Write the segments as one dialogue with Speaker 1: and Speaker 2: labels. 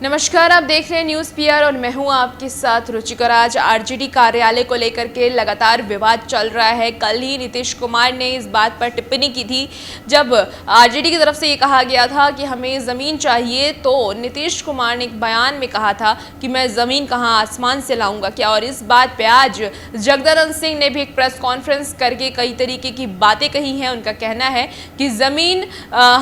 Speaker 1: नमस्कार, आप देख रहे हैं न्यूज़ पीआर और मैं हूं आपके साथ रुचिकर। आज आरजेडी कार्यालय को लेकर के लगातार विवाद चल रहा है। कल ही नीतीश कुमार ने इस बात पर टिप्पणी की थी जब आरजेडी की तरफ से ये कहा गया था कि हमें ज़मीन चाहिए, तो नीतीश कुमार ने एक बयान में कहा था कि मैं ज़मीन कहां आसमान से लाऊंगा क्या। और इस बात पर आज जगदानंद सिंह ने भी एक प्रेस कॉन्फ्रेंस करके कई तरीके की बातें कही हैं। उनका कहना है कि ज़मीन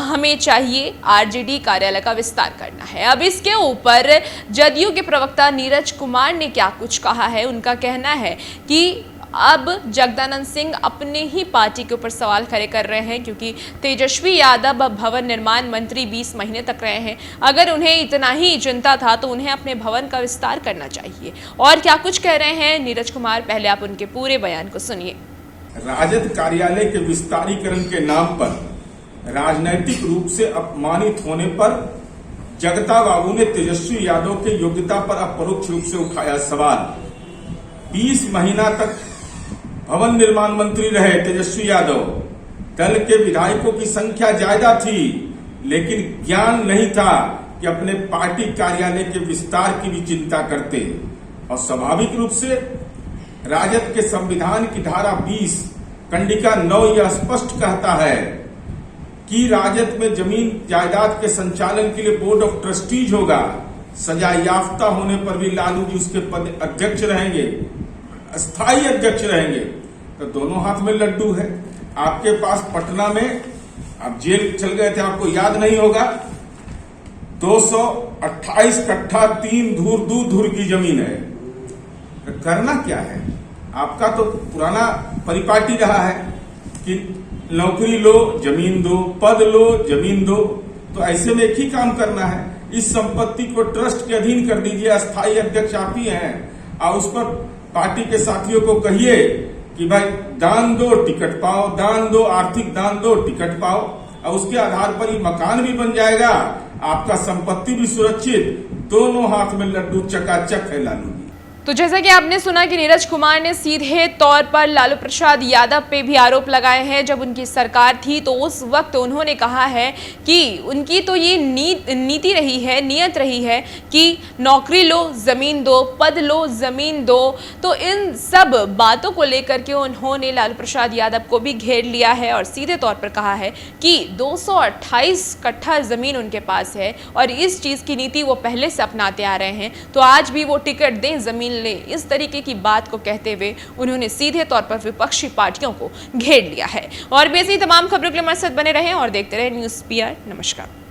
Speaker 1: हमें चाहिए, आरजेडी कार्यालय का विस्तार करना है। अब इसके ऊपर जदयू के प्रवक्ता नीरज कुमार ने क्या कुछ कहा है। उनका कहना है कि अब जगदानंद सिंह अपने ही पार्टी के ऊपर सवाल खड़े कर रहे हैं, क्योंकि तेजस्वी यादव अब भवन निर्माण मंत्री 20 महीने तक रहे हैं। अगर उन्हें इतना ही चिंता था तो उन्हें अपने भवन का विस्तार करना चाहिए। और क्या कुछ कह रहे हैं नीरज कुमार, पहले आप उनके पूरे बयान को सुनिए।
Speaker 2: राजद कार्यालय के विस्तारीकरण के नाम पर राजनैतिक रूप से अपमानित होने पर जगता बाबू ने तेजस्वी यादव के योग्यता पर अपरोक्ष रूप से उठाया सवाल। 20 महीना तक भवन निर्माण मंत्री रहे तेजस्वी यादव। दल के विधायकों की संख्या ज्यादा थी, लेकिन ज्ञान नहीं था कि अपने पार्टी कार्यालय के विस्तार की भी चिंता करते। और स्वाभाविक रूप से राजद के संविधान की धारा 20 कंडिका 9 यह स्पष्ट कहता है कि राजद में जमीन जायदाद के संचालन के लिए बोर्ड ऑफ ट्रस्टीज होगा। सजा याफ्ता होने पर भी लालू जी उसके पद अध्यक्ष रहेंगे, अस्थायी अध्यक्ष रहेंगे। तो दोनों हाथ में लड्डू है। आपके पास पटना में आप जेल चल गए थे, आपको याद नहीं होगा, 228 कट्ठा 3 धूर की जमीन है। तो करना क्या है? आपका तो पुराना परिपाटी रहा है कि नौकरी लो जमीन दो, पद लो जमीन दो। तो ऐसे में एक ही काम करना है, इस संपत्ति को ट्रस्ट के अधीन कर दीजिए। अस्थायी अध्यक्ष आप ही हैं, और उस पर पार्टी के साथियों को कहिए कि भाई दान दो टिकट पाओ, दान दो, आर्थिक दान दो टिकट पाओ। और उसके आधार पर ही मकान भी बन जाएगा, आपका संपत्ति भी सुरक्षित। दोनों हाथ में लड्डू चकाचक है लालू।
Speaker 1: तो जैसा कि आपने सुना कि नीरज कुमार ने सीधे तौर पर लालू प्रसाद यादव पे भी आरोप लगाए हैं। जब उनकी सरकार थी तो उस वक्त उन्होंने कहा है कि उनकी तो ये नीति रही है, नियत रही है कि नौकरी लो जमीन दो, पद लो जमीन दो। तो इन सब बातों को लेकर के उन्होंने लालू प्रसाद यादव को भी घेर लिया है और सीधे तौर पर कहा है कि 228 कट्ठा जमीन उनके पास है और इस चीज की नीति वो पहले से अपनाते आ रहे हैं। तो आज भी वो टिकट दें, जमीन ले, इस तरीके की बात को कहते हुए उन्होंने सीधे तौर पर विपक्षी पार्टियों को घेर लिया है। और भी ऐसी तमाम खबरों के लिए हमारे साथ बने रहें और देखते रहें न्यूज़ पीआर। नमस्कार।